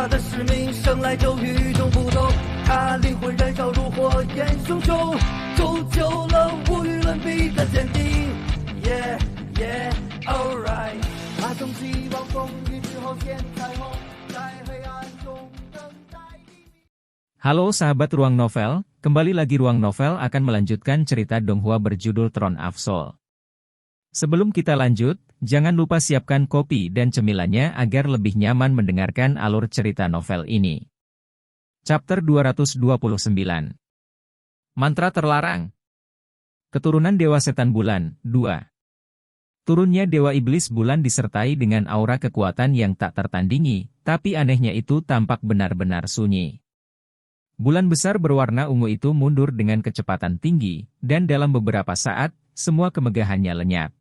他的使命生来就与众不同，他灵魂燃烧如火焰熊熊，铸就了无与伦比的坚定。Yeah, yeah, alright。他从希望风雨之后见彩虹，在黑暗中等待黎明。Halo sahabat Ruang Novel, kembali lagi Ruang Novel akan melanjutkan cerita Donghua berjudul Throne of Soul. Sebelum kita lanjut, jangan lupa siapkan kopi dan cemilannya agar lebih nyaman mendengarkan alur cerita novel ini. Chapter 229. Mantra Terlarang. Keturunan Dewa Setan Bulan, 2. Turunnya Dewa Iblis Bulan disertai dengan aura kekuatan yang tak tertandingi, tapi anehnya itu tampak benar-benar sunyi. Bulan besar berwarna ungu itu mundur dengan kecepatan tinggi, dan dalam beberapa saat, semua kemegahannya lenyap.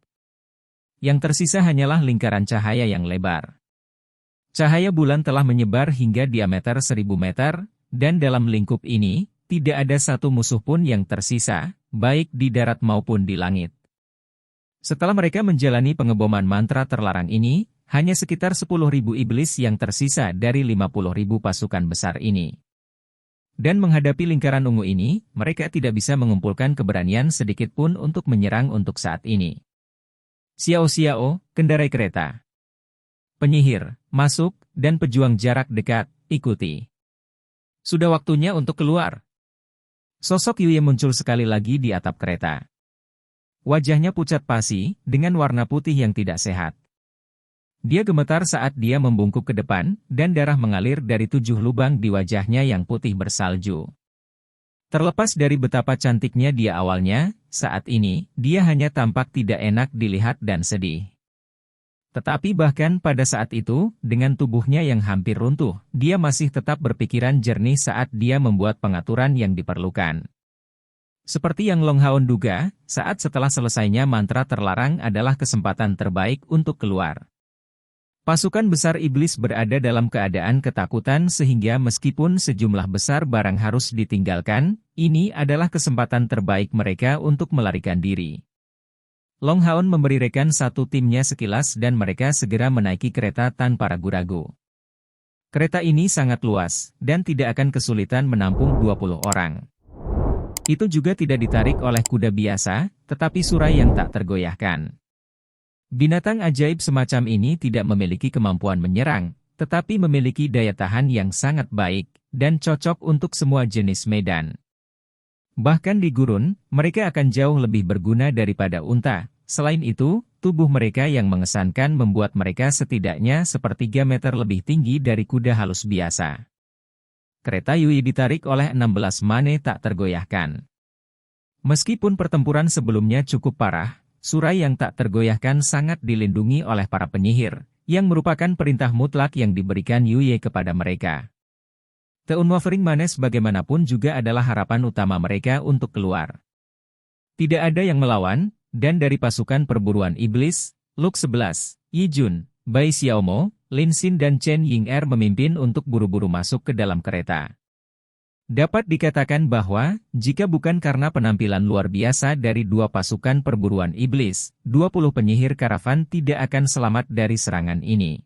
Yang tersisa hanyalah lingkaran cahaya yang lebar. Cahaya bulan telah menyebar hingga diameter 1000 meter, dan dalam lingkup ini, tidak ada satu musuh pun yang tersisa, baik di darat maupun di langit. Setelah mereka menjalani pengeboman mantra terlarang ini, hanya sekitar 10.000 iblis yang tersisa dari 50.000 pasukan besar ini. Dan menghadapi lingkaran ungu ini, mereka tidak bisa mengumpulkan keberanian sedikit pun untuk menyerang untuk saat ini. Xiao, kendarai kereta. Penyihir, masuk, dan pejuang jarak dekat, ikuti. Sudah waktunya untuk keluar. Sosok Yue muncul sekali lagi di atap kereta. Wajahnya pucat pasi, dengan warna putih yang tidak sehat. Dia gemetar saat dia membungkuk ke depan, dan darah mengalir dari 7 lubang di wajahnya yang putih bersalju. Terlepas dari betapa cantiknya dia awalnya, saat ini, dia hanya tampak tidak enak dilihat dan sedih. Tetapi bahkan pada saat itu, dengan tubuhnya yang hampir runtuh, dia masih tetap berpikiran jernih saat dia membuat pengaturan yang diperlukan. Seperti yang Long Haon duga, saat setelah selesainya mantra terlarang adalah kesempatan terbaik untuk keluar. Pasukan besar iblis berada dalam keadaan ketakutan sehingga meskipun sejumlah besar barang harus ditinggalkan, ini adalah kesempatan terbaik mereka untuk melarikan diri. Long Haon memberi rekan satu timnya sekilas dan mereka segera menaiki kereta tanpa ragu-ragu. Kereta ini sangat luas, dan tidak akan kesulitan menampung 20 orang. Itu juga tidak ditarik oleh kuda biasa, tetapi surai yang tak tergoyahkan. Binatang ajaib semacam ini tidak memiliki kemampuan menyerang, tetapi memiliki daya tahan yang sangat baik, dan cocok untuk semua jenis medan. Bahkan di gurun, mereka akan jauh lebih berguna daripada unta. Selain itu, tubuh mereka yang mengesankan membuat mereka setidaknya 1/3 meter lebih tinggi dari kuda halus biasa. Kereta Yui ditarik oleh 16 mane tak tergoyahkan. Meskipun pertempuran sebelumnya cukup parah, surai yang tak tergoyahkan sangat dilindungi oleh para penyihir, yang merupakan perintah mutlak yang diberikan Yue kepada mereka. Unwavering Manes bagaimanapun juga adalah harapan utama mereka untuk keluar. Tidak ada yang melawan, dan dari pasukan perburuan iblis, Luke 11, Yi Jun, Bai Xiaomo, Lin Xin dan Chen Ying'er memimpin untuk buru-buru masuk ke dalam kereta. Dapat dikatakan bahwa, jika bukan karena penampilan luar biasa dari 2 pasukan perburuan iblis, 20 penyihir karavan tidak akan selamat dari serangan ini.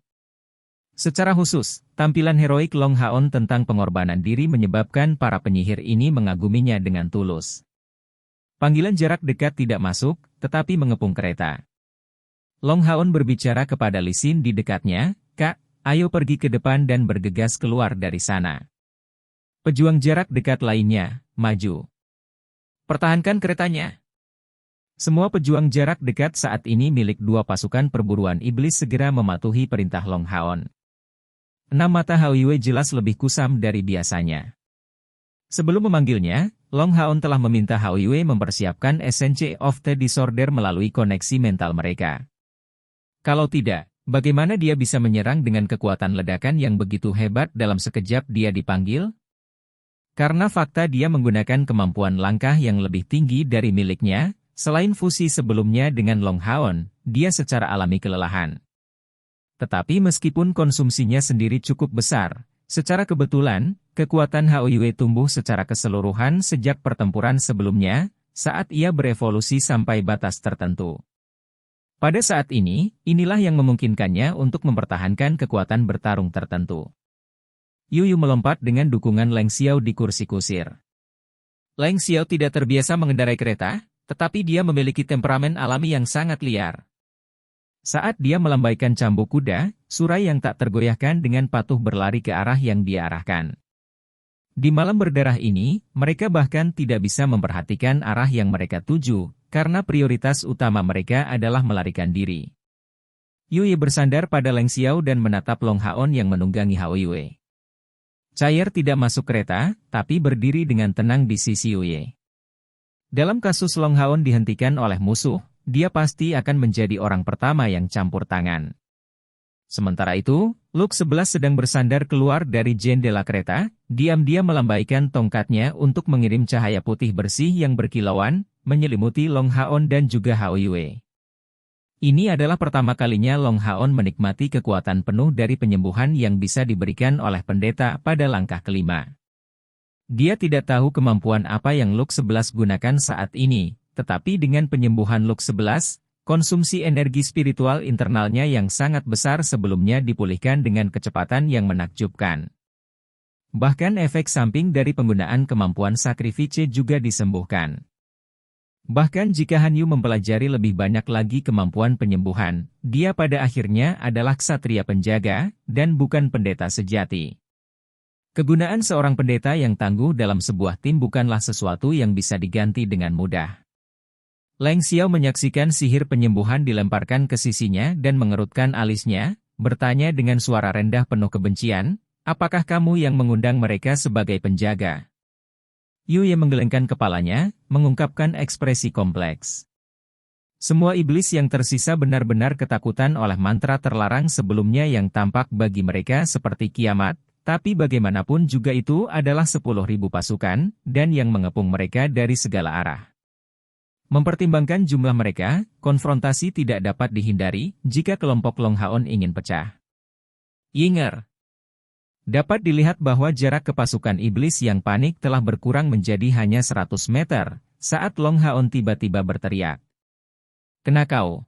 Secara khusus, tampilan heroik Long Haon tentang pengorbanan diri menyebabkan para penyihir ini mengaguminya dengan tulus. Panggilan jarak dekat tidak masuk, tetapi mengepung kereta. Long Haon berbicara kepada Li Xin di dekatnya, "Kak, ayo pergi ke depan dan bergegas keluar dari sana." Pejuang jarak dekat lainnya, maju. Pertahankan keretanya. Semua pejuang jarak dekat saat ini milik 2 pasukan perburuan iblis segera mematuhi perintah Long Haon. 6 mata Hao Yue jelas lebih kusam dari biasanya. Sebelum memanggilnya, Long Haon telah meminta Hao Yue mempersiapkan Essence of the Disorder melalui koneksi mental mereka. Kalau tidak, bagaimana dia bisa menyerang dengan kekuatan ledakan yang begitu hebat dalam sekejap dia dipanggil? Karena fakta dia menggunakan kemampuan langkah yang lebih tinggi dari miliknya, selain fusi sebelumnya dengan Long Haon, dia secara alami kelelahan. Tetapi meskipun konsumsinya sendiri cukup besar, secara kebetulan, kekuatan Hao Yue tumbuh secara keseluruhan sejak pertempuran sebelumnya, saat ia berevolusi sampai batas tertentu. Pada saat ini, inilah yang memungkinkannya untuk mempertahankan kekuatan bertarung tertentu. Yu melompat dengan dukungan Leng Xiao di kursi kusir. Leng Xiao tidak terbiasa mengendarai kereta, tetapi dia memiliki temperamen alami yang sangat liar. Saat dia melambaikan cambuk kuda, Surai yang tak tergoyahkan dengan patuh berlari ke arah yang dia arahkan. Di malam berdarah ini, mereka bahkan tidak bisa memperhatikan arah yang mereka tuju, karena prioritas utama mereka adalah melarikan diri. Yu bersandar pada Leng Xiao dan menatap Long Haon yang menunggangi Hao Yue. Cair tidak masuk kereta, tapi berdiri dengan tenang di sisi Yu. Dalam kasus Long Haon dihentikan oleh musuh, dia pasti akan menjadi orang pertama yang campur tangan. Sementara itu, Luke 11 sedang bersandar keluar dari jendela kereta, diam-diam melambaikan tongkatnya untuk mengirim cahaya putih bersih yang berkilauan, menyelimuti Long Haon dan juga Hao Yue. Ini adalah pertama kalinya Long Haon menikmati kekuatan penuh dari penyembuhan yang bisa diberikan oleh pendeta pada langkah kelima. Dia tidak tahu kemampuan apa yang Luke 11 gunakan saat ini, tetapi dengan penyembuhan Luke 11, konsumsi energi spiritual internalnya yang sangat besar sebelumnya dipulihkan dengan kecepatan yang menakjubkan. Bahkan efek samping dari penggunaan kemampuan sakrifice juga disembuhkan. Bahkan jika Han Yu mempelajari lebih banyak lagi kemampuan penyembuhan, dia pada akhirnya adalah ksatria penjaga, dan bukan pendeta sejati. Kegunaan seorang pendeta yang tangguh dalam sebuah tim bukanlah sesuatu yang bisa diganti dengan mudah. Leng Xiao menyaksikan sihir penyembuhan dilemparkan ke sisinya dan mengerutkan alisnya, bertanya dengan suara rendah penuh kebencian, "Apakah kamu yang mengundang mereka sebagai penjaga?" Yu menggelengkan kepalanya, mengungkapkan ekspresi kompleks. Semua iblis yang tersisa benar-benar ketakutan oleh mantra terlarang sebelumnya yang tampak bagi mereka seperti kiamat, tapi bagaimanapun juga itu adalah 10.000 pasukan, dan yang mengepung mereka dari segala arah. Mempertimbangkan jumlah mereka, konfrontasi tidak dapat dihindari jika kelompok Long Haon ingin pecah. Yinger. Dapat dilihat bahwa jarak ke pasukan iblis yang panik telah berkurang menjadi hanya 100 meter, saat Long Haon tiba-tiba berteriak. "Kena kau."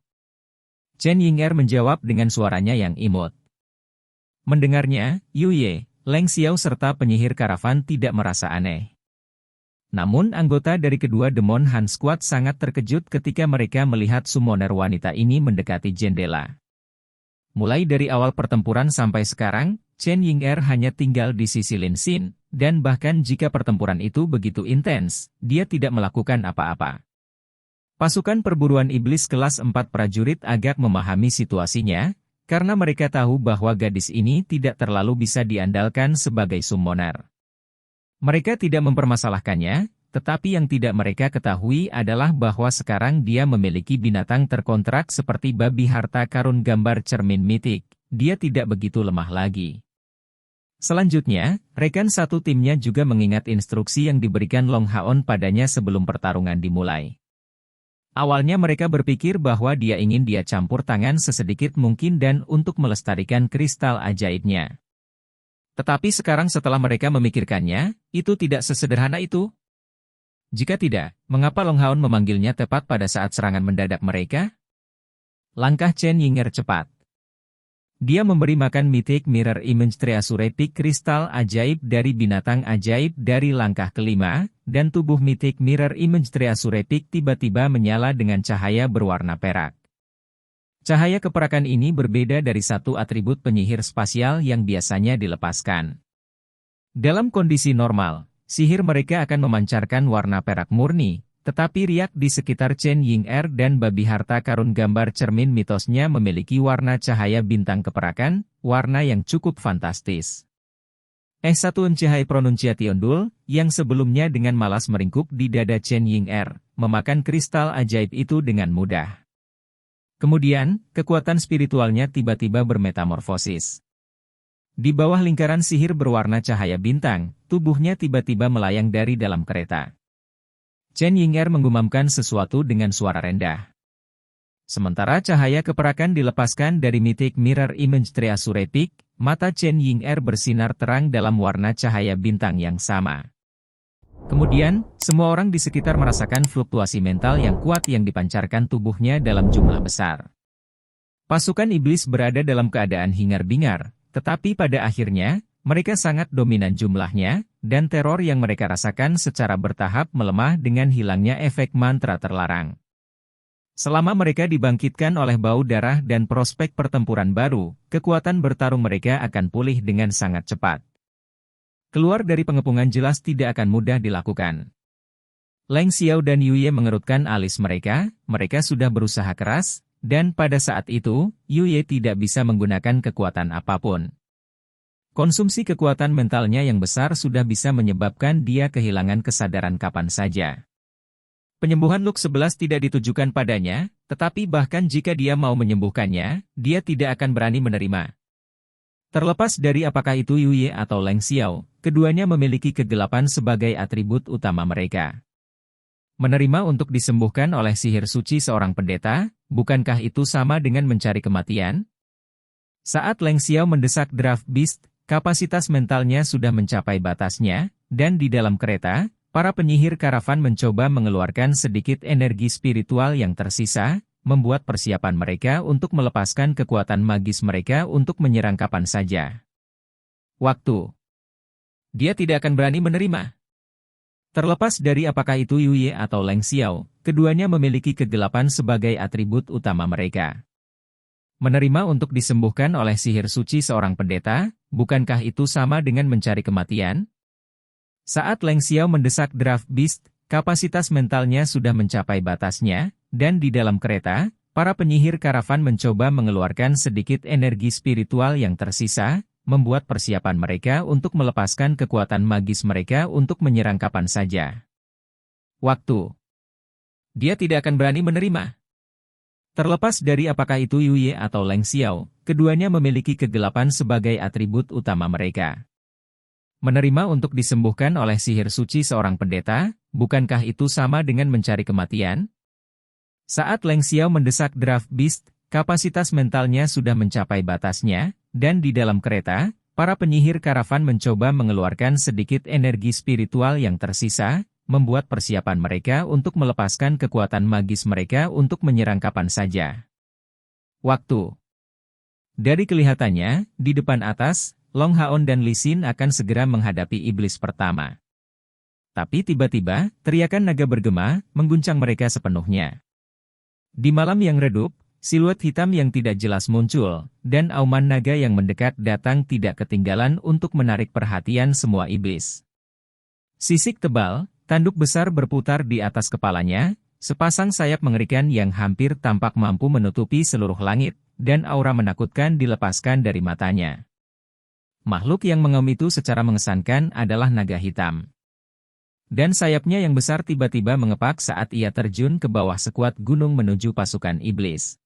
Chen Yinger menjawab dengan suaranya yang imut. Mendengarnya, Yu Ye, Leng Xiao serta penyihir karavan tidak merasa aneh. Namun anggota dari kedua Demon Han Squad sangat terkejut ketika mereka melihat summoner wanita ini mendekati jendela. Mulai dari awal pertempuran sampai sekarang, Chen Yinger hanya tinggal di sisi Lin Xin, dan bahkan jika pertempuran itu begitu intens, dia tidak melakukan apa-apa. Pasukan perburuan iblis kelas 4 prajurit agak memahami situasinya, karena mereka tahu bahwa gadis ini tidak terlalu bisa diandalkan sebagai summoner. Mereka tidak mempermasalahkannya, tetapi yang tidak mereka ketahui adalah bahwa sekarang dia memiliki binatang terkontrak seperti babi harta karun gambar cermin mitik, dia tidak begitu lemah lagi. Selanjutnya, rekan satu timnya juga mengingat instruksi yang diberikan Long Haon padanya sebelum pertarungan dimulai. Awalnya mereka berpikir bahwa dia ingin dia campur tangan sesedikit mungkin dan untuk melestarikan kristal ajaibnya. Tetapi sekarang setelah mereka memikirkannya, itu tidak sesederhana itu. Jika tidak, mengapa Long Haon memanggilnya tepat pada saat serangan mendadak mereka? Langkah Chen Yinger cepat. Dia memberi makan Mythic Mirror Image Treasuretic kristal ajaib dari binatang ajaib dari langkah kelima, dan tubuh Mythic Mirror Image Treasuretic tiba-tiba menyala dengan cahaya berwarna perak. Cahaya keperakan ini berbeda dari satu atribut penyihir spasial yang biasanya dilepaskan. Dalam kondisi normal, sihir mereka akan memancarkan warna perak murni, tetapi riak di sekitar Chen Yinger dan babi harta karun gambar cermin mitosnya memiliki warna cahaya bintang keperakan, warna yang cukup fantastis. Satu Encihai Pronunciation Dul, yang sebelumnya dengan malas meringkuk di dada Chen Yinger, memakan kristal ajaib itu dengan mudah. Kemudian, kekuatan spiritualnya tiba-tiba bermetamorfosis. Di bawah lingkaran sihir berwarna cahaya bintang, tubuhnya tiba-tiba melayang dari dalam kereta. Chen Yinger menggumamkan sesuatu dengan suara rendah. Sementara cahaya keperakan dilepaskan dari Mythic Mirror Image Treasuretic, mata Chen Yinger bersinar terang dalam warna cahaya bintang yang sama. Kemudian, semua orang di sekitar merasakan fluktuasi mental yang kuat yang dipancarkan tubuhnya dalam jumlah besar. Pasukan iblis berada dalam keadaan hingar-bingar, tetapi pada akhirnya, Mereka sangat dominan jumlahnya, dan teror yang mereka rasakan secara bertahap melemah dengan hilangnya efek mantra terlarang. Selama mereka dibangkitkan oleh bau darah dan prospek pertempuran baru, kekuatan bertarung mereka akan pulih dengan sangat cepat. Keluar dari pengepungan jelas tidak akan mudah dilakukan. Leng Xiao dan Yuye mengerutkan alis mereka sudah berusaha keras, dan pada saat itu, Yuye tidak bisa menggunakan kekuatan apapun. Konsumsi kekuatan mentalnya yang besar sudah bisa menyebabkan dia kehilangan kesadaran kapan saja. Penyembuhan Luke 11 tidak ditujukan padanya, tetapi bahkan jika dia mau menyembuhkannya, dia tidak akan berani menerima. Terlepas dari apakah itu Yuye atau Leng Xiao, keduanya memiliki kegelapan sebagai atribut utama mereka. Menerima untuk disembuhkan oleh sihir suci seorang pendeta, bukankah itu sama dengan mencari kematian? Saat Leng Xiao mendesak Draft Beast, kapasitas mentalnya sudah mencapai batasnya, dan di dalam kereta, para penyihir karavan mencoba mengeluarkan sedikit energi spiritual yang tersisa, membuat persiapan mereka untuk melepaskan kekuatan magis mereka untuk menyerang kapan saja. Waktu. Dia tidak akan berani menerima. Terlepas dari apakah itu Yuye atau Leng Xiao, keduanya memiliki kegelapan sebagai atribut utama mereka. Menerima untuk disembuhkan oleh sihir suci seorang pendeta, bukankah itu sama dengan mencari kematian? Saat Leng Xiao mendesak Draft Beast, kapasitas mentalnya sudah mencapai batasnya, dan di dalam kereta, para penyihir karavan mencoba mengeluarkan sedikit energi spiritual yang tersisa, membuat persiapan mereka untuk melepaskan kekuatan magis mereka untuk menyerang kapan saja. Waktu. Dia tidak akan berani menerima. Terlepas dari apakah itu Yuye atau Leng Xiao, keduanya memiliki kegelapan sebagai atribut utama mereka. Menerima untuk disembuhkan oleh sihir suci seorang pendeta, bukankah itu sama dengan mencari kematian? Saat Leng Xiao mendesak Draft Beast, kapasitas mentalnya sudah mencapai batasnya, dan di dalam kereta, para penyihir karavan mencoba mengeluarkan sedikit energi spiritual yang tersisa, membuat persiapan mereka untuk melepaskan kekuatan magis mereka untuk menyerang kapan saja. Waktu. Dari kelihatannya, di depan atas, Long Haon dan Li Xin akan segera menghadapi iblis pertama. Tapi tiba-tiba, teriakan naga bergema, mengguncang mereka sepenuhnya. Di malam yang redup, siluet hitam yang tidak jelas muncul, dan auman naga yang mendekat datang tidak ketinggalan untuk menarik perhatian semua iblis. Sisik tebal, tanduk besar berputar di atas kepalanya, sepasang sayap mengerikan yang hampir tampak mampu menutupi seluruh langit, dan aura menakutkan dilepaskan dari matanya. Makhluk yang mengaum itu secara mengesankan adalah naga hitam. Dan sayapnya yang besar tiba-tiba mengepak saat ia terjun ke bawah sekuat gunung menuju pasukan iblis.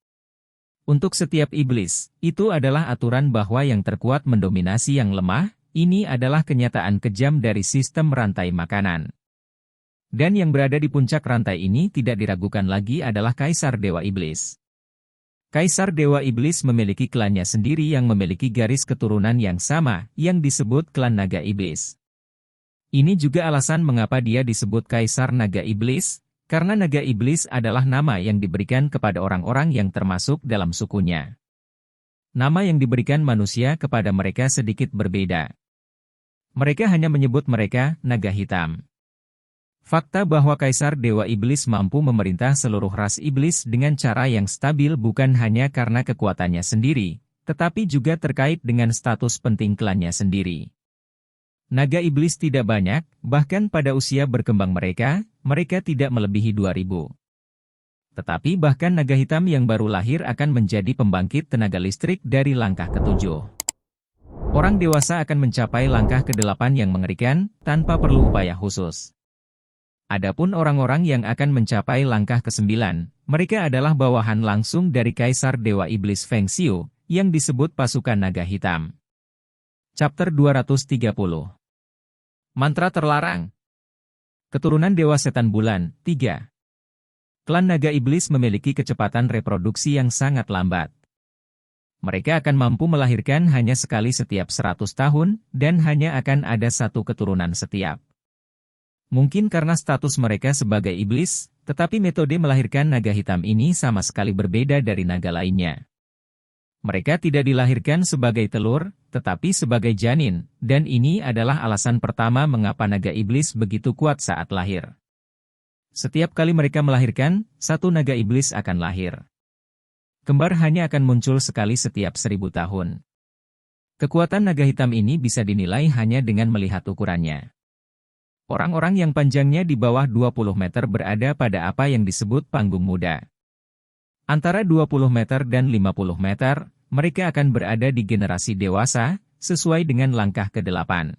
Untuk setiap iblis, itu adalah aturan bahwa yang terkuat mendominasi yang lemah, ini adalah kenyataan kejam dari sistem rantai makanan. Dan yang berada di puncak rantai ini tidak diragukan lagi adalah Kaisar Dewa Iblis. Kaisar Dewa Iblis memiliki klannya sendiri yang memiliki garis keturunan yang sama, yang disebut klan Naga Iblis. Ini juga alasan mengapa dia disebut Kaisar Naga Iblis, karena Naga Iblis adalah nama yang diberikan kepada orang-orang yang termasuk dalam sukunya. Nama yang diberikan manusia kepada mereka sedikit berbeda. Mereka hanya menyebut mereka naga hitam. Fakta bahwa Kaisar Dewa Iblis mampu memerintah seluruh ras iblis dengan cara yang stabil bukan hanya karena kekuatannya sendiri, tetapi juga terkait dengan status penting klannya sendiri. Naga iblis tidak banyak, bahkan pada usia berkembang mereka tidak melebihi 2000. Tetapi bahkan naga hitam yang baru lahir akan menjadi pembangkit tenaga listrik dari langkah ke-7. Orang dewasa akan mencapai langkah ke-8 yang mengerikan, tanpa perlu upaya khusus. Adapun orang-orang yang akan mencapai langkah ke-9, mereka adalah bawahan langsung dari Kaisar Dewa Iblis Feng Xiu, yang disebut pasukan naga hitam. Chapter 230. Mantra terlarang. Keturunan Dewa Setan Bulan, 3. Klan Naga Iblis memiliki kecepatan reproduksi yang sangat lambat. Mereka akan mampu melahirkan hanya sekali setiap 100 tahun, dan hanya akan ada satu keturunan setiap. Mungkin karena status mereka sebagai iblis, tetapi metode melahirkan naga hitam ini sama sekali berbeda dari naga lainnya. Mereka tidak dilahirkan sebagai telur, tetapi sebagai janin, dan ini adalah alasan pertama mengapa naga iblis begitu kuat saat lahir. Setiap kali mereka melahirkan, satu naga iblis akan lahir. Kembar hanya akan muncul sekali setiap 1000 tahun. Kekuatan naga hitam ini bisa dinilai hanya dengan melihat ukurannya. Orang-orang yang panjangnya di bawah 20 meter berada pada apa yang disebut panggung muda. Antara 20 meter dan 50 meter, mereka akan berada di generasi dewasa, sesuai dengan langkah ke-8.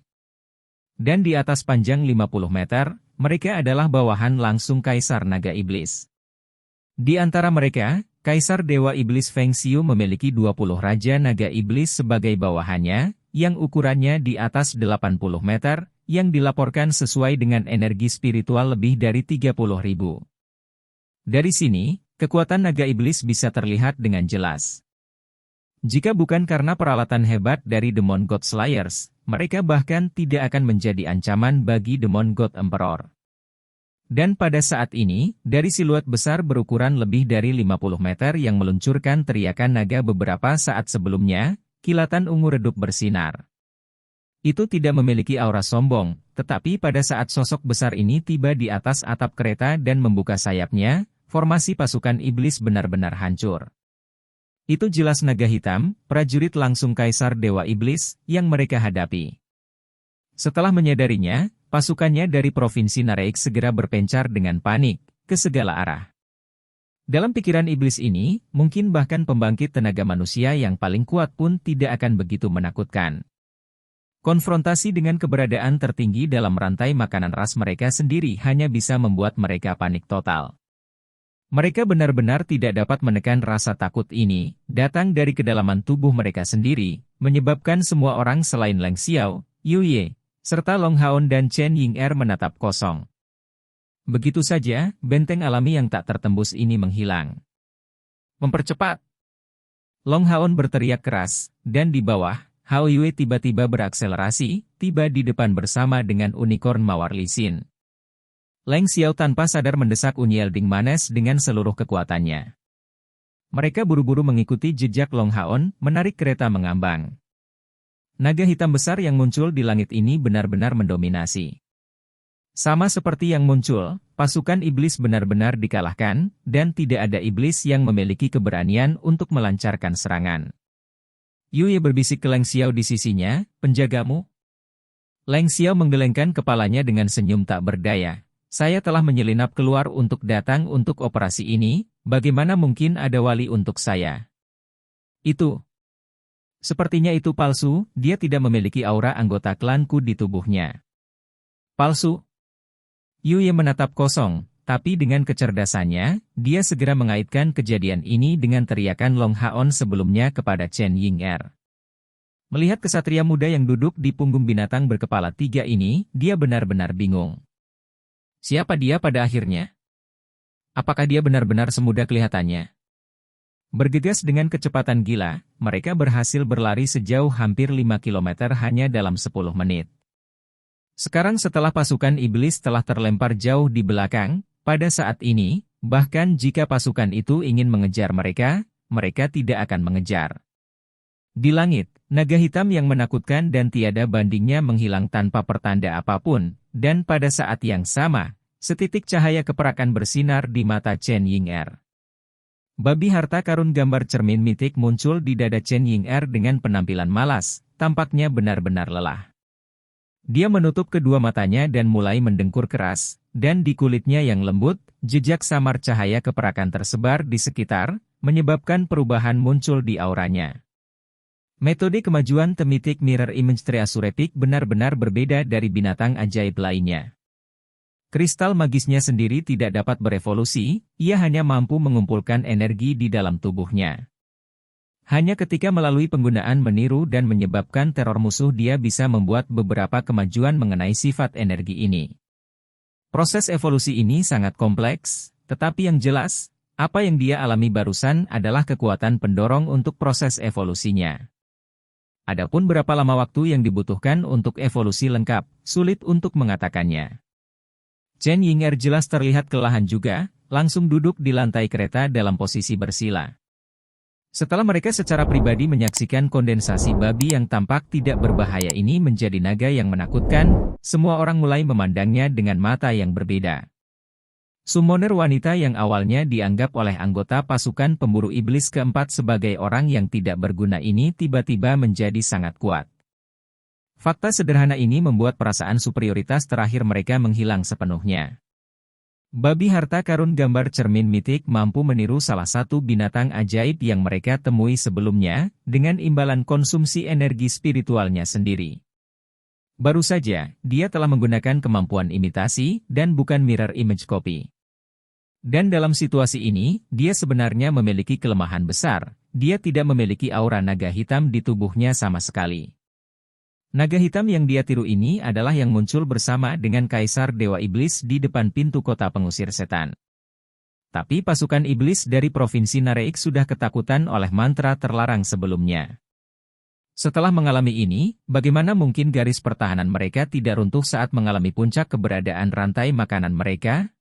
Dan di atas panjang 50 meter, mereka adalah bawahan langsung Kaisar Naga Iblis. Di antara mereka, Kaisar Dewa Iblis Feng Xiu memiliki 20 Raja Naga Iblis sebagai bawahannya, yang ukurannya di atas 80 meter, yang dilaporkan sesuai dengan energi spiritual lebih dari 30.000. Dari sini, kekuatan naga iblis bisa terlihat dengan jelas. Jika bukan karena peralatan hebat dari Demon God Slayers, mereka bahkan tidak akan menjadi ancaman bagi Demon God Emperor. Dan pada saat ini, dari siluet besar berukuran lebih dari 50 meter yang meluncurkan teriakan naga beberapa saat sebelumnya, kilatan ungu redup bersinar. Itu tidak memiliki aura sombong, tetapi pada saat sosok besar ini tiba di atas atap kereta dan membuka sayapnya, formasi pasukan iblis benar-benar hancur. Itu jelas naga hitam, prajurit langsung Kaisar Dewa Iblis, yang mereka hadapi. Setelah menyadarinya, pasukannya dari Provinsi Nareik segera berpencar dengan panik, ke segala arah. Dalam pikiran iblis ini, mungkin bahkan pembangkit tenaga manusia yang paling kuat pun tidak akan begitu menakutkan. Konfrontasi dengan keberadaan tertinggi dalam rantai makanan ras mereka sendiri hanya bisa membuat mereka panik total. Mereka benar-benar tidak dapat menekan rasa takut ini, datang dari kedalaman tubuh mereka sendiri, menyebabkan semua orang selain Leng Xiao, Yu Ye, serta Long Haon dan Chen Ying'er menatap kosong. Begitu saja, benteng alami yang tak tertembus ini menghilang. Mempercepat! Long Haon berteriak keras, dan di bawah, Hao Yue tiba-tiba berakselerasi, tiba di depan bersama dengan unicorn mawar lisin. Leng Xiao tanpa sadar mendesak Unyielding Manes dengan seluruh kekuatannya. Mereka buru-buru mengikuti jejak Long Haon, menarik kereta mengambang. Naga hitam besar yang muncul di langit ini benar-benar mendominasi. Sama seperti yang muncul, pasukan iblis benar-benar dikalahkan, dan tidak ada iblis yang memiliki keberanian untuk melancarkan serangan. Yu Ye berbisik ke Leng Xiao di sisinya, penjagamu. Leng Xiao menggelengkan kepalanya dengan senyum tak berdaya. Saya telah menyelinap keluar untuk datang untuk operasi ini, bagaimana mungkin ada wali untuk saya? Itu. Sepertinya itu palsu, dia tidak memiliki aura anggota klanku di tubuhnya. Palsu? Yu Ye menatap kosong, tapi dengan kecerdasannya, dia segera mengaitkan kejadian ini dengan teriakan Long Haon sebelumnya kepada Chen Ying'er. Melihat kesatria muda yang duduk di punggung binatang berkepala 3 ini, dia benar-benar bingung. Siapa dia pada akhirnya? Apakah dia benar-benar semudah kelihatannya? Bergegas dengan kecepatan gila, mereka berhasil berlari sejauh hampir 5 km hanya dalam 10 menit. Sekarang setelah pasukan iblis telah terlempar jauh di belakang, pada saat ini, bahkan jika pasukan itu ingin mengejar mereka, mereka tidak akan mengejar. Di langit, naga hitam yang menakutkan dan tiada bandingnya menghilang tanpa pertanda apapun, dan pada saat yang sama, setitik cahaya keperakan bersinar di mata Chen Ying'er. Babi harta karun gambar cermin mitik muncul di dada Chen Ying'er dengan penampilan malas, tampaknya benar-benar lelah. Dia menutup kedua matanya dan mulai mendengkur keras, dan di kulitnya yang lembut, jejak samar cahaya keperakan tersebar di sekitar, menyebabkan perubahan muncul di auranya. Metode kemajuan Thematic Mirror Image Triasurepik benar-benar berbeda dari binatang ajaib lainnya. Kristal magisnya sendiri tidak dapat berevolusi, ia hanya mampu mengumpulkan energi di dalam tubuhnya. Hanya ketika melalui penggunaan meniru dan menyebabkan teror musuh dia bisa membuat beberapa kemajuan mengenai sifat energi ini. Proses evolusi ini sangat kompleks, tetapi yang jelas, apa yang dia alami barusan adalah kekuatan pendorong untuk proses evolusinya. Adapun berapa lama waktu yang dibutuhkan untuk evolusi lengkap, sulit untuk mengatakannya. Chen Ying'er jelas terlihat kelelahan juga, langsung duduk di lantai kereta dalam posisi bersila. Setelah mereka secara pribadi menyaksikan kondensasi babi yang tampak tidak berbahaya ini menjadi naga yang menakutkan, semua orang mulai memandangnya dengan mata yang berbeda. Summoner wanita yang awalnya dianggap oleh anggota pasukan pemburu iblis keempat sebagai orang yang tidak berguna ini tiba-tiba menjadi sangat kuat. Fakta sederhana ini membuat perasaan superioritas terakhir mereka menghilang sepenuhnya. Babi harta karun gambar cermin mitik mampu meniru salah satu binatang ajaib yang mereka temui sebelumnya, dengan imbalan konsumsi energi spiritualnya sendiri. Baru saja, dia telah menggunakan kemampuan imitasi, dan bukan mirror image copy. Dan dalam situasi ini, dia sebenarnya memiliki kelemahan besar, dia tidak memiliki aura naga hitam di tubuhnya sama sekali. Naga hitam yang dia tiru ini adalah yang muncul bersama dengan Kaisar Dewa Iblis di depan pintu kota pengusir setan. Tapi pasukan iblis dari Provinsi Nareik sudah ketakutan oleh mantra terlarang sebelumnya. Setelah mengalami ini, bagaimana mungkin garis pertahanan mereka tidak runtuh saat mengalami puncak keberadaan rantai makanan mereka?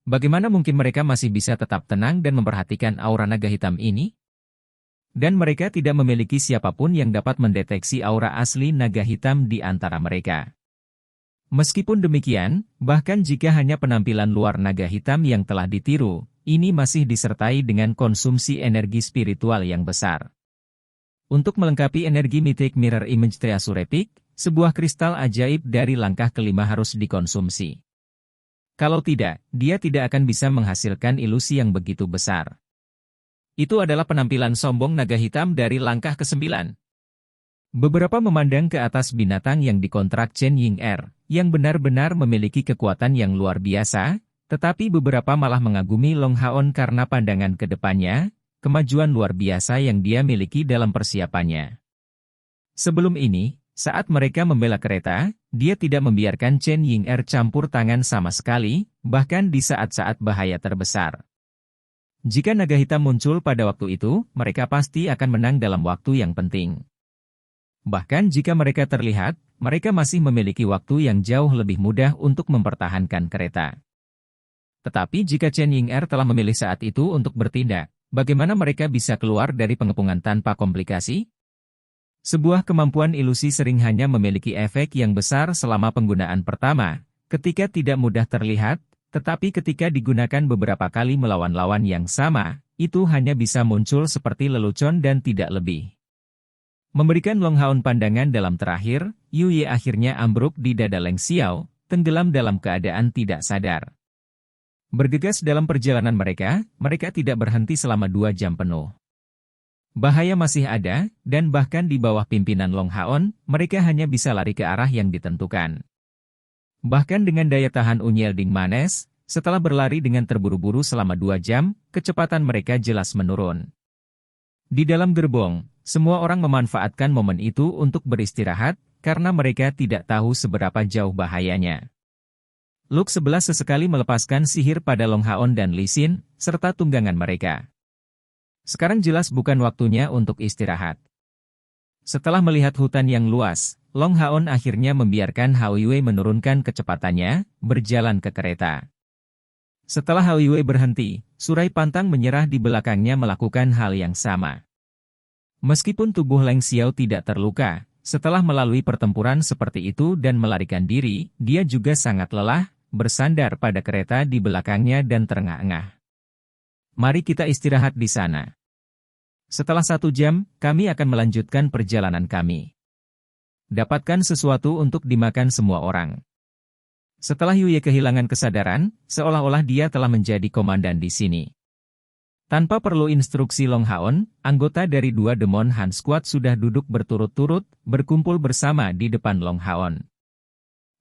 Bagaimana mungkin mereka masih bisa tetap tenang dan memperhatikan aura naga hitam ini? Dan mereka tidak memiliki siapapun yang dapat mendeteksi aura asli naga hitam di antara mereka. Meskipun demikian, bahkan jika hanya penampilan luar naga hitam yang telah ditiru, ini masih disertai dengan konsumsi energi spiritual yang besar. Untuk melengkapi energi mitik Mirror Image Treasure, sebuah kristal ajaib dari langkah kelima harus dikonsumsi. Kalau tidak, dia tidak akan bisa menghasilkan ilusi yang begitu besar. Itu adalah penampilan sombong naga hitam dari langkah ke-9. Beberapa memandang ke atas binatang yang dikontrak Chen Ying-er, yang benar-benar memiliki kekuatan yang luar biasa, tetapi beberapa malah mengagumi Long Haon karena pandangan ke depannya, kemajuan luar biasa yang dia miliki dalam persiapannya. Sebelum ini, saat mereka membela kereta, dia tidak membiarkan Chen Ying-er campur tangan sama sekali, bahkan di saat-saat bahaya terbesar. Jika naga hitam muncul pada waktu itu, mereka pasti akan menang dalam waktu yang penting. Bahkan jika mereka terlihat, mereka masih memiliki waktu yang jauh lebih mudah untuk mempertahankan kereta. Tetapi jika Chen Ying-er telah memilih saat itu untuk bertindak, bagaimana mereka bisa keluar dari pengepungan tanpa komplikasi? Sebuah kemampuan ilusi sering hanya memiliki efek yang besar selama penggunaan pertama, ketika tidak mudah terlihat, tetapi ketika digunakan beberapa kali melawan lawan yang sama, itu hanya bisa muncul seperti lelucon dan tidak lebih. Memberikan Long Haon pandangan dalam terakhir, Yu Ye akhirnya ambruk di dada Leng Xiao, tenggelam dalam keadaan tidak sadar. Bergegas dalam perjalanan mereka tidak berhenti selama 2 jam penuh. Bahaya masih ada, dan bahkan di bawah pimpinan Long Haon, mereka hanya bisa lari ke arah yang ditentukan. Bahkan dengan daya tahan Unyielding Manes, setelah berlari dengan terburu-buru selama 2 jam, kecepatan mereka jelas menurun. Di dalam gerbong, semua orang memanfaatkan momen itu untuk beristirahat, karena mereka tidak tahu seberapa jauh bahayanya. Luke 11 sesekali melepaskan sihir pada Long Haon dan Li Xin, serta tunggangan mereka. Sekarang jelas bukan waktunya untuk istirahat. Setelah melihat hutan yang luas, Long Haon akhirnya membiarkan Hao Yue menurunkan kecepatannya, berjalan ke kereta. Setelah Hao Yue berhenti, Surai Pantang menyerah di belakangnya melakukan hal yang sama. Meskipun tubuh Leng Xiao tidak terluka, setelah melalui pertempuran seperti itu dan melarikan diri, dia juga sangat lelah, bersandar pada kereta di belakangnya dan terengah-engah. Mari kita istirahat di sana. Setelah 1 jam, kami akan melanjutkan perjalanan kami. Dapatkan sesuatu untuk dimakan semua orang. Setelah Yu Ye kehilangan kesadaran, seolah-olah dia telah menjadi komandan di sini. Tanpa perlu instruksi Long Haon, anggota dari 2 Demon Han Squad sudah duduk berturut-turut, berkumpul bersama di depan Long Haon.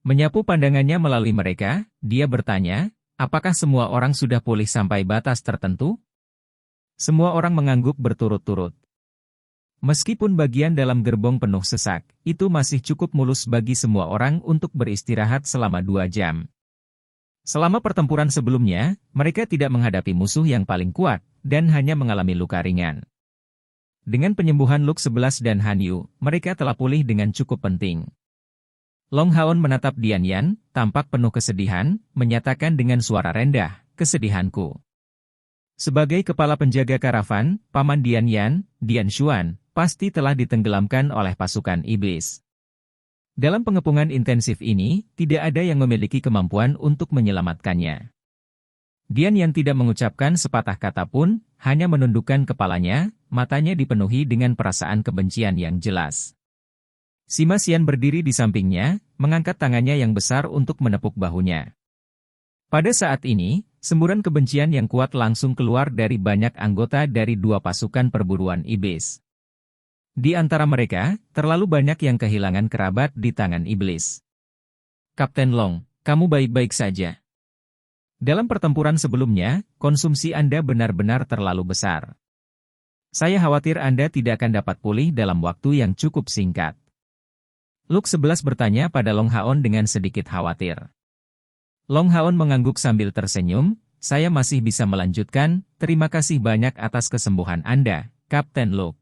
Menyapu pandangannya melalui mereka, dia bertanya, apakah semua orang sudah pulih sampai batas tertentu? Semua orang mengangguk berturut-turut. Meskipun bagian dalam gerbong penuh sesak, itu masih cukup mulus bagi semua orang untuk beristirahat selama 2 jam. Selama pertempuran sebelumnya, mereka tidak menghadapi musuh yang paling kuat, dan hanya mengalami luka ringan. Dengan penyembuhan Luke 11 dan Han Yu, mereka telah pulih dengan cukup penting. Long Haon menatap Dian Yan, tampak penuh kesedihan, menyatakan dengan suara rendah, kesedihanku. Sebagai kepala penjaga karavan, Paman Dian Yan, Dian Xuan, pasti telah ditenggelamkan oleh pasukan iblis. Dalam pengepungan intensif ini, tidak ada yang memiliki kemampuan untuk menyelamatkannya. Dian Yan tidak mengucapkan sepatah kata pun, hanya menundukkan kepalanya, matanya dipenuhi dengan perasaan kebencian yang jelas. Sima Xian berdiri di sampingnya, mengangkat tangannya yang besar untuk menepuk bahunya. Pada saat ini, semburan kebencian yang kuat langsung keluar dari banyak anggota dari dua pasukan perburuan iblis. Di antara mereka, terlalu banyak yang kehilangan kerabat di tangan iblis. Kapten Long, kamu baik-baik saja. Dalam pertempuran sebelumnya, konsumsi Anda benar-benar terlalu besar. Saya khawatir Anda tidak akan dapat pulih dalam waktu yang cukup singkat. Luke 11 bertanya pada Long Haon dengan sedikit khawatir. Long Haon mengangguk sambil tersenyum, saya masih bisa melanjutkan, terima kasih banyak atas kesembuhan Anda, Kapten Luke.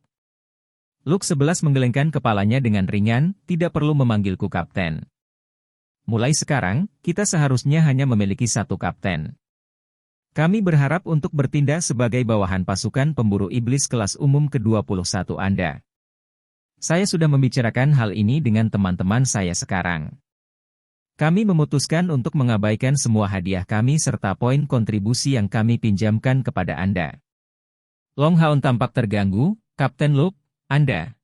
Luke 11 menggelengkan kepalanya dengan ringan, tidak perlu memanggilku Kapten. Mulai sekarang, kita seharusnya hanya memiliki satu kapten. Kami berharap untuk bertindak sebagai bawahan pasukan pemburu iblis kelas umum ke-21 Anda. Saya sudah membicarakan hal ini dengan teman-teman saya sekarang. Kami memutuskan untuk mengabaikan semua hadiah kami serta poin kontribusi yang kami pinjamkan kepada Anda. Long Haon tampak terganggu, Kapten Luke, Anda.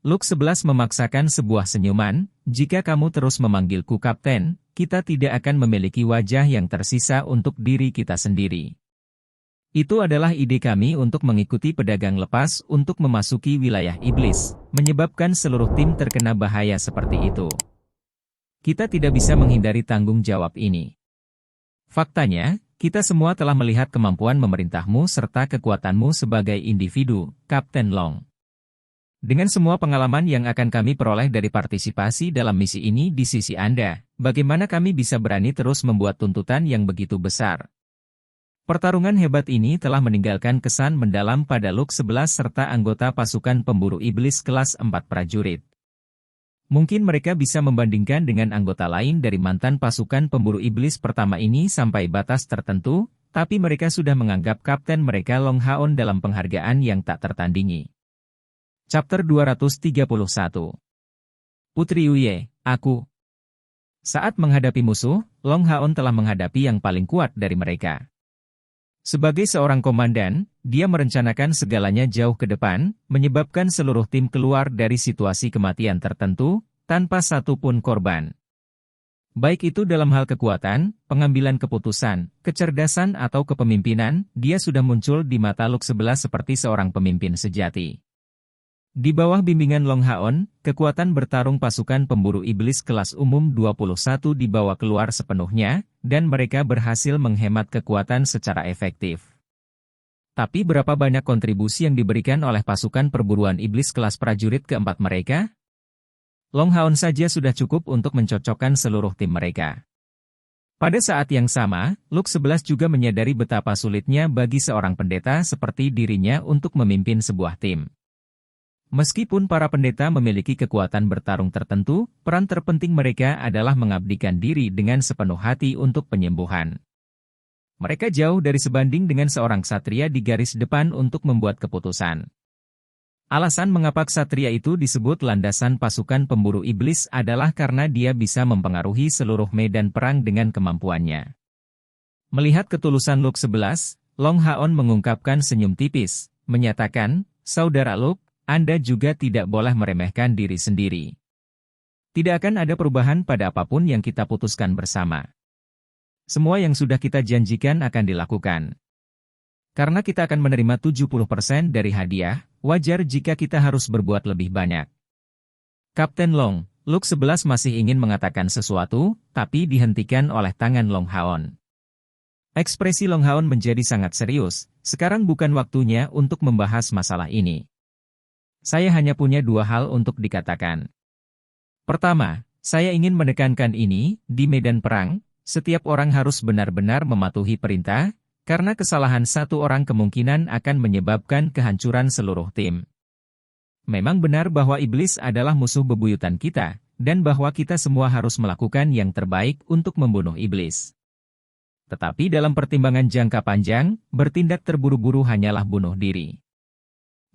Luke 11 memaksakan sebuah senyuman, jika kamu terus memanggilku Kapten, kita tidak akan memiliki wajah yang tersisa untuk diri kita sendiri. Itu adalah ide kami untuk mengikuti pedagang lepas untuk memasuki wilayah iblis, menyebabkan seluruh tim terkena bahaya seperti itu. Kita tidak bisa menghindari tanggung jawab ini. Faktanya, kita semua telah melihat kemampuan memerintahmu serta kekuatanmu sebagai individu, Kapten Long. Dengan semua pengalaman yang akan kami peroleh dari partisipasi dalam misi ini di sisi Anda, bagaimana kami bisa berani terus membuat tuntutan yang begitu besar? Pertarungan hebat ini telah meninggalkan kesan mendalam pada Luke 11 serta anggota pasukan pemburu iblis kelas 4 prajurit. Mungkin mereka bisa membandingkan dengan anggota lain dari mantan pasukan pemburu iblis pertama ini sampai batas tertentu, tapi mereka sudah menganggap kapten mereka Long Haon dalam penghargaan yang tak tertandingi. Chapter 231. Putri Uye, aku. Saat menghadapi musuh, Long Haon telah menghadapi yang paling kuat dari mereka. Sebagai seorang komandan, dia merencanakan segalanya jauh ke depan, menyebabkan seluruh tim keluar dari situasi kematian tertentu, tanpa satu pun korban. Baik itu dalam hal kekuatan, pengambilan keputusan, kecerdasan atau kepemimpinan, dia sudah muncul di mata Luke 11 seperti seorang pemimpin sejati. Di bawah bimbingan Long Haon, kekuatan bertarung pasukan pemburu iblis kelas umum 21 dibawa keluar sepenuhnya, dan mereka berhasil menghemat kekuatan secara efektif. Tapi berapa banyak kontribusi yang diberikan oleh pasukan perburuan iblis kelas prajurit keempat mereka? Long Haon saja sudah cukup untuk mencocokkan seluruh tim mereka. Pada saat yang sama, Luke 11 juga menyadari betapa sulitnya bagi seorang pendeta seperti dirinya untuk memimpin sebuah tim. Meskipun para pendeta memiliki kekuatan bertarung tertentu, peran terpenting mereka adalah mengabdikan diri dengan sepenuh hati untuk penyembuhan. Mereka jauh dari sebanding dengan seorang ksatria di garis depan untuk membuat keputusan. Alasan mengapa ksatria itu disebut landasan pasukan pemburu iblis adalah karena dia bisa mempengaruhi seluruh medan perang dengan kemampuannya. Melihat ketulusan Luke 11, Long Haon mengungkapkan senyum tipis, menyatakan, "Saudara Luke, Anda juga tidak boleh meremehkan diri sendiri. Tidak akan ada perubahan pada apapun yang kita putuskan bersama. Semua yang sudah kita janjikan akan dilakukan. Karena kita akan menerima 70% dari hadiah, wajar jika kita harus berbuat lebih banyak." Kapten Long, Luke 11 masih ingin mengatakan sesuatu, tapi dihentikan oleh tangan Long Haon. Ekspresi Long Haon menjadi sangat serius, sekarang bukan waktunya untuk membahas masalah ini. Saya hanya punya dua hal untuk dikatakan. Pertama, saya ingin menekankan ini, di medan perang, setiap orang harus benar-benar mematuhi perintah, karena kesalahan satu orang kemungkinan akan menyebabkan kehancuran seluruh tim. Memang benar bahwa iblis adalah musuh bebuyutan kita, dan bahwa kita semua harus melakukan yang terbaik untuk membunuh iblis. Tetapi dalam pertimbangan jangka panjang, bertindak terburu-buru hanyalah bunuh diri.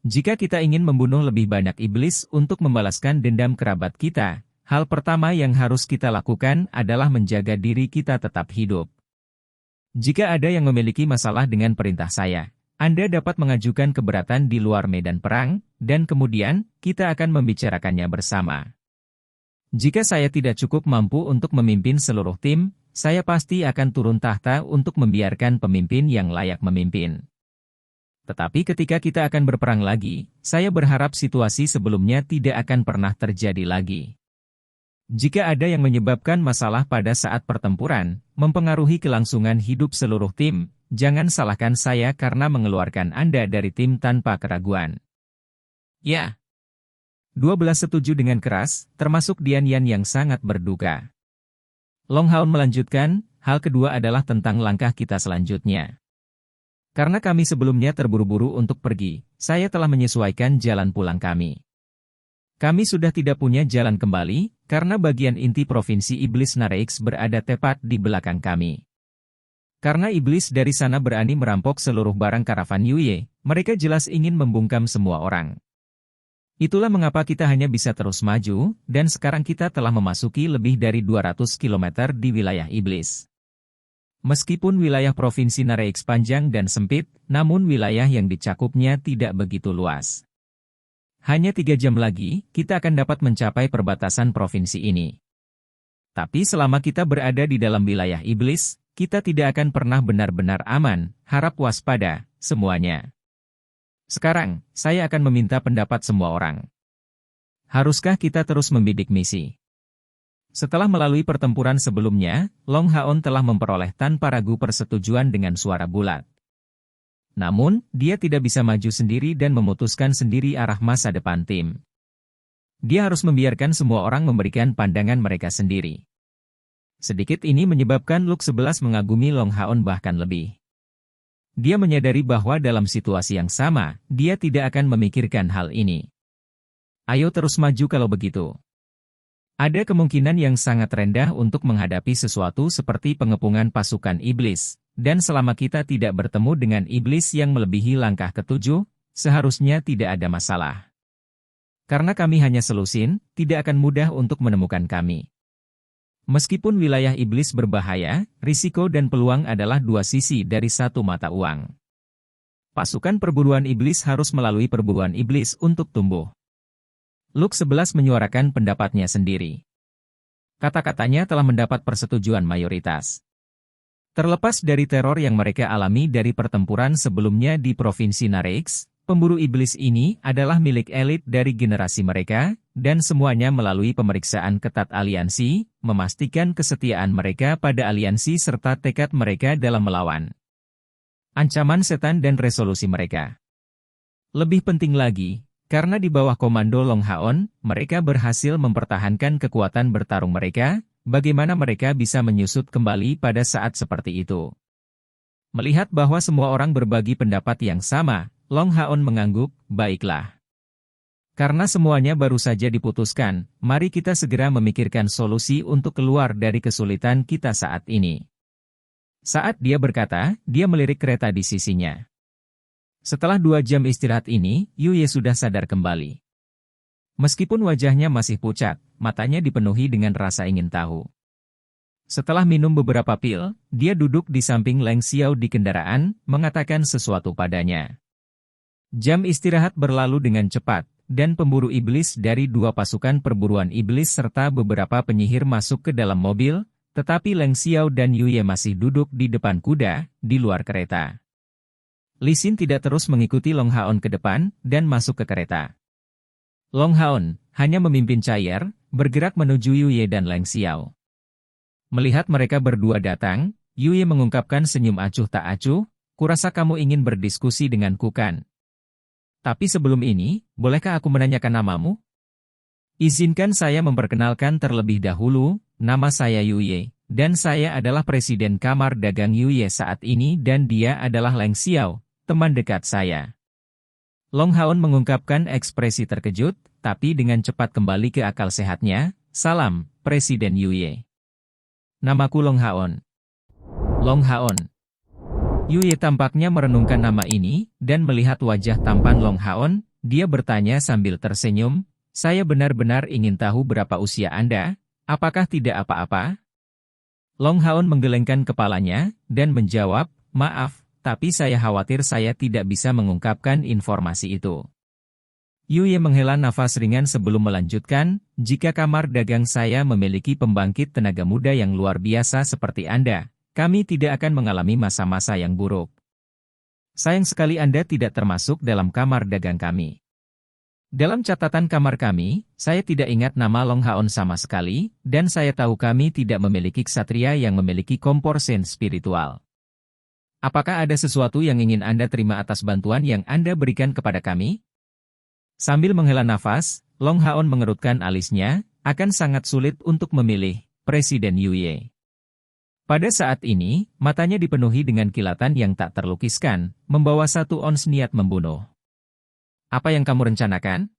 Jika kita ingin membunuh lebih banyak iblis untuk membalaskan dendam kerabat kita, hal pertama yang harus kita lakukan adalah menjaga diri kita tetap hidup. Jika ada yang memiliki masalah dengan perintah saya, Anda dapat mengajukan keberatan di luar medan perang, dan kemudian kita akan membicarakannya bersama. Jika saya tidak cukup mampu untuk memimpin seluruh tim, saya pasti akan turun tahta untuk membiarkan pemimpin yang layak memimpin. Tetapi ketika kita akan berperang lagi, saya berharap situasi sebelumnya tidak akan pernah terjadi lagi. Jika ada yang menyebabkan masalah pada saat pertempuran, mempengaruhi kelangsungan hidup seluruh tim, jangan salahkan saya karena mengeluarkan Anda dari tim tanpa keraguan. Ya. 12 setuju dengan keras, termasuk Dian Yan yang sangat berduka. Long Haon melanjutkan, hal kedua adalah tentang langkah kita selanjutnya. Karena kami sebelumnya terburu-buru untuk pergi, saya telah menyesuaikan jalan pulang kami. Kami sudah tidak punya jalan kembali, karena bagian inti provinsi Iblis Nareix berada tepat di belakang kami. Karena iblis dari sana berani merampok seluruh barang karavan Yuye, mereka jelas ingin membungkam semua orang. Itulah mengapa kita hanya bisa terus maju, dan sekarang kita telah memasuki lebih dari 200 km di wilayah iblis. Meskipun wilayah provinsi Nareix panjang dan sempit, namun wilayah yang dicakupnya tidak begitu luas. Hanya 3 jam lagi, kita akan dapat mencapai perbatasan provinsi ini. Tapi selama kita berada di dalam wilayah iblis, kita tidak akan pernah benar-benar aman, harap waspada, semuanya. Sekarang, saya akan meminta pendapat semua orang. Haruskah kita terus membidik misi? Setelah melalui pertempuran sebelumnya, Long Haon telah memperoleh tanpa ragu persetujuan dengan suara bulat. Namun, dia tidak bisa maju sendiri dan memutuskan sendiri arah masa depan tim. Dia harus membiarkan semua orang memberikan pandangan mereka sendiri. Sedikit ini menyebabkan Luke 11 mengagumi Long Haon bahkan lebih. Dia menyadari bahwa dalam situasi yang sama, dia tidak akan memikirkan hal ini. Ayo terus maju kalau begitu. Ada kemungkinan yang sangat rendah untuk menghadapi sesuatu seperti pengepungan pasukan iblis, dan selama kita tidak bertemu dengan iblis yang melebihi langkah ke-7, seharusnya tidak ada masalah. Karena kami hanya selusin, tidak akan mudah untuk menemukan kami. Meskipun wilayah iblis berbahaya, risiko dan peluang adalah dua sisi dari satu mata uang. Pasukan perburuan iblis harus melalui perburuan iblis untuk tumbuh. Luke 11 menyuarakan pendapatnya sendiri. Kata-katanya telah mendapat persetujuan mayoritas. Terlepas dari teror yang mereka alami dari pertempuran sebelumnya di Provinsi Nareix, pemburu iblis ini adalah milik elit dari generasi mereka, dan semuanya melalui pemeriksaan ketat aliansi, memastikan kesetiaan mereka pada aliansi serta tekad mereka dalam melawan ancaman setan dan resolusi mereka. Lebih penting lagi, karena di bawah komando Long Haon, mereka berhasil mempertahankan kekuatan bertarung mereka, bagaimana mereka bisa menyusut kembali pada saat seperti itu. Melihat bahwa semua orang berbagi pendapat yang sama, Long Haon mengangguk, baiklah. Karena semuanya baru saja diputuskan, mari kita segera memikirkan solusi untuk keluar dari kesulitan kita saat ini. Saat dia berkata, dia melirik kereta di sisinya. Setelah 2 jam istirahat ini, Yuye sudah sadar kembali. Meskipun wajahnya masih pucat, matanya dipenuhi dengan rasa ingin tahu. Setelah minum beberapa pil, dia duduk di samping Leng Xiao di kendaraan, mengatakan sesuatu padanya. Jam istirahat berlalu dengan cepat, dan pemburu iblis dari 2 pasukan perburuan iblis serta beberapa penyihir masuk ke dalam mobil, tetapi Leng Xiao dan Yuye masih duduk di depan kuda, di luar kereta. Li Xin tidak terus mengikuti Long Haon ke depan, dan masuk ke kereta. Long Haon hanya memimpin Cair, bergerak menuju Yuye dan Leng Xiao. Melihat mereka berdua datang, Yuye mengungkapkan senyum acuh tak acuh, kurasa kamu ingin berdiskusi denganku kan? Tapi sebelum ini, bolehkah aku menanyakan namamu? Izinkan saya memperkenalkan terlebih dahulu, nama saya Yuye, dan saya adalah Presiden Kamar Dagang Yuye saat ini dan dia adalah Leng Xiao, teman dekat saya. Long Haon mengungkapkan ekspresi terkejut, tapi dengan cepat kembali ke akal sehatnya, salam, Presiden Yuye. Namaku Long Haon. Long Haon. Yue tampaknya merenungkan nama ini, dan melihat wajah tampan Long Haon, dia bertanya sambil tersenyum, "Saya benar-benar ingin tahu berapa usia Anda, apakah tidak apa-apa?" Long Haon menggelengkan kepalanya, dan menjawab, "Maaf, tapi saya khawatir saya tidak bisa mengungkapkan informasi itu." Yue menghela nafas ringan sebelum melanjutkan, "Jika kamar dagang saya memiliki pembangkit tenaga muda yang luar biasa seperti Anda, kami tidak akan mengalami masa-masa yang buruk. Sayang sekali Anda tidak termasuk dalam kamar dagang kami. Dalam catatan kamar kami, saya tidak ingat nama Long Haon sama sekali, dan saya tahu kami tidak memiliki ksatria yang memiliki kompor sen spiritual. Apakah ada sesuatu yang ingin Anda terima atas bantuan yang Anda berikan kepada kami?" Sambil menghela nafas, Long Haon mengerutkan alisnya, akan sangat sulit untuk memilih Presiden Yue. Pada saat ini, matanya dipenuhi dengan kilatan yang tak terlukiskan, membawa 1 ons niat membunuh. "Apa yang kamu rencanakan?"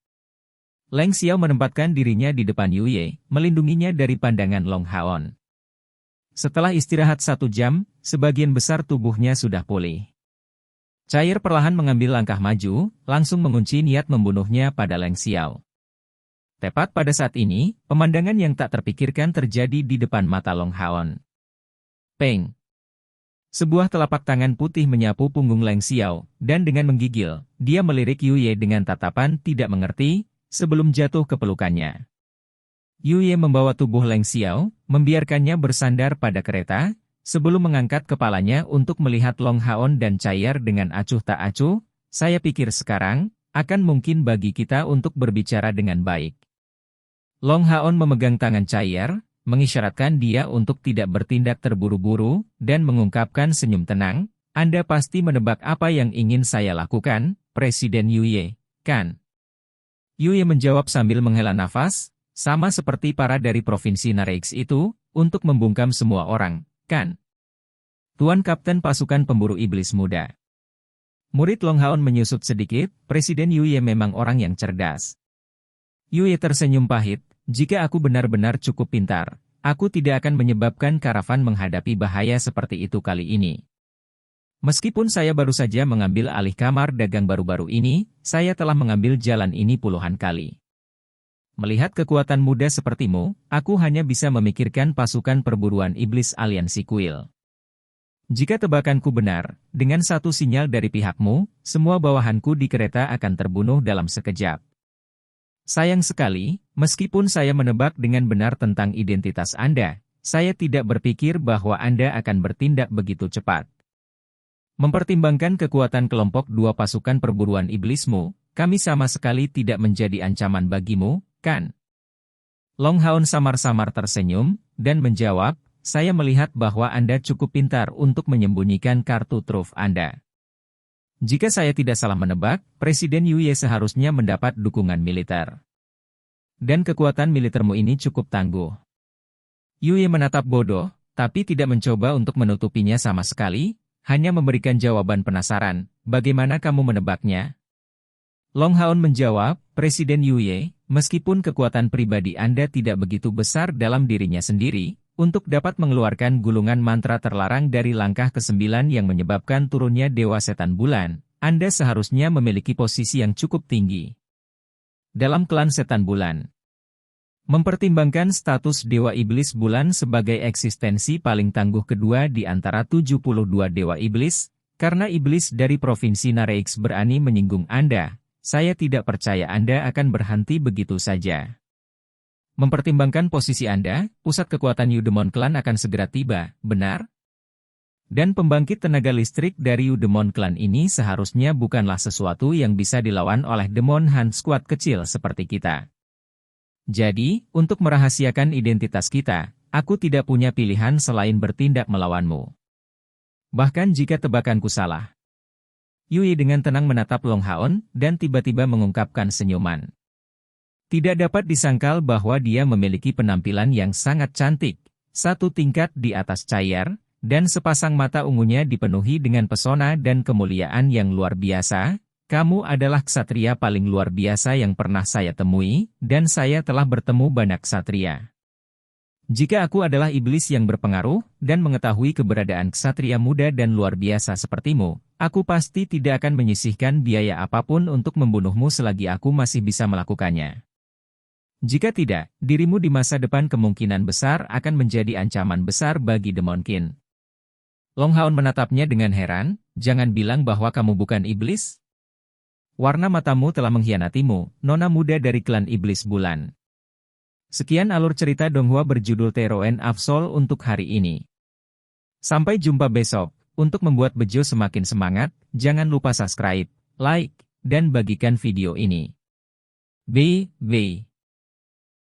Leng Xiao menempatkan dirinya di depan Yue, melindunginya dari pandangan Long Haon. Setelah istirahat 1 jam, sebagian besar tubuhnya sudah pulih. Cair perlahan mengambil langkah maju, langsung mengunci niat membunuhnya pada Leng Xiao. Tepat pada saat ini, pemandangan yang tak terpikirkan terjadi di depan mata Long Haon. Peng! Sebuah telapak tangan putih menyapu punggung Leng Xiao, dan dengan menggigil, dia melirik Yue dengan tatapan tidak mengerti, sebelum jatuh ke pelukannya. Yue membawa tubuh Leng Xiao, membiarkannya bersandar pada kereta, sebelum mengangkat kepalanya untuk melihat Long Haon dan Cair dengan acuh tak acuh, "Saya pikir sekarang, akan mungkin bagi kita untuk berbicara dengan baik." Long Haon memegang tangan Cair, mengisyaratkan dia untuk tidak bertindak terburu-buru, dan mengungkapkan senyum tenang, "Anda pasti menebak apa yang ingin saya lakukan, Presiden Yue, kan?" Yue menjawab sambil menghela nafas, "Sama seperti para dari Provinsi Nareix itu, untuk membungkam semua orang. Kan? Tuan Kapten Pasukan Pemburu Iblis Muda." Murid Long Haon menyusut sedikit, Presiden Yue memang orang yang cerdas. Yue tersenyum pahit, "Jika aku benar-benar cukup pintar, aku tidak akan menyebabkan karavan menghadapi bahaya seperti itu kali ini. Meskipun saya baru saja mengambil alih kamar dagang baru-baru ini, saya telah mengambil jalan ini puluhan kali. Melihat kekuatan muda sepertimu, aku hanya bisa memikirkan pasukan perburuan iblis aliansi kuil. Jika tebakanku benar, dengan 1 sinyal dari pihakmu, semua bawahanku di kereta akan terbunuh dalam sekejap. Sayang sekali, meskipun saya menebak dengan benar tentang identitas Anda, saya tidak berpikir bahwa Anda akan bertindak begitu cepat. Mempertimbangkan kekuatan kelompok 2 pasukan perburuan iblismu, kami sama sekali tidak menjadi ancaman bagimu, kan?" Long Haon samar-samar tersenyum, dan menjawab, "Saya melihat bahwa Anda cukup pintar untuk menyembunyikan kartu truf Anda. Jika saya tidak salah menebak, Presiden Yue seharusnya mendapat dukungan militer. Dan kekuatan militermu ini cukup tangguh." Yue menatap bodoh, tapi tidak mencoba untuk menutupinya sama sekali, hanya memberikan jawaban penasaran, "Bagaimana kamu menebaknya?" Long Haon menjawab, "Presiden Yue, meskipun kekuatan pribadi Anda tidak begitu besar dalam dirinya sendiri, untuk dapat mengeluarkan gulungan mantra terlarang dari langkah ke-9 yang menyebabkan turunnya Dewa Setan Bulan, Anda seharusnya memiliki posisi yang cukup tinggi dalam klan Setan Bulan. Mempertimbangkan status Dewa Iblis Bulan sebagai eksistensi paling tangguh kedua di antara 72 Dewa Iblis, karena iblis dari Provinsi Nareix berani menyinggung Anda, saya tidak percaya Anda akan berhenti begitu saja. Mempertimbangkan posisi Anda, pusat kekuatan Eudemon Clan akan segera tiba, benar? Dan pembangkit tenaga listrik dari Eudemon Clan ini seharusnya bukanlah sesuatu yang bisa dilawan oleh Demon Hunt Squad kecil seperti kita. Jadi, untuk merahasiakan identitas kita, aku tidak punya pilihan selain bertindak melawanmu. Bahkan jika tebakanku salah." Yue dengan tenang menatap Long Haon, dan tiba-tiba mengungkapkan senyuman. Tidak dapat disangkal bahwa dia memiliki penampilan yang sangat cantik, 1 tingkat di atas Cair, dan sepasang mata ungunya dipenuhi dengan pesona dan kemuliaan yang luar biasa. "Kamu adalah ksatria paling luar biasa yang pernah saya temui, dan saya telah bertemu banyak ksatria. Jika aku adalah iblis yang berpengaruh, dan mengetahui keberadaan ksatria muda dan luar biasa sepertimu, aku pasti tidak akan menyisihkan biaya apapun untuk membunuhmu selagi aku masih bisa melakukannya. Jika tidak, dirimu di masa depan kemungkinan besar akan menjadi ancaman besar bagi Demonkin. Long Haon menatapnya dengan heran, jangan bilang bahwa kamu bukan iblis? Warna matamu telah mengkhianatimu, nona muda dari klan Iblis Bulan. Sekian alur cerita Donghua berjudul Teroen Absol untuk hari ini. Sampai jumpa besok. Untuk membuat Bejo semakin semangat, jangan lupa subscribe, like, dan bagikan video ini. BB